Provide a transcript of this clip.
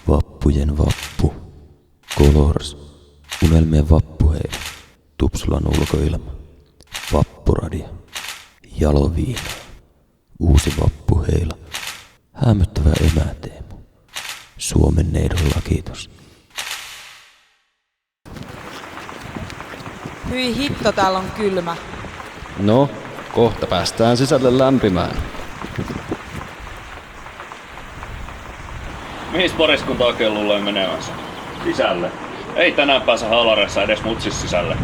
Vappujen vappu. Colors. Unelmien vappuheila. Tupsulan ulkoilma. Vappuradio. Jaloviina. Uusi vappuheila. Häämöttävä emäteemu. Suomen neidon lakitus. Hyi hitto, täällä on kylmä. No, kohta päästään sisälle lämpimään. Mihin pariskunta oikein luulee menevänsä? Sisälle. Ei tänään pääse haalareissa edes mutsis sisälle.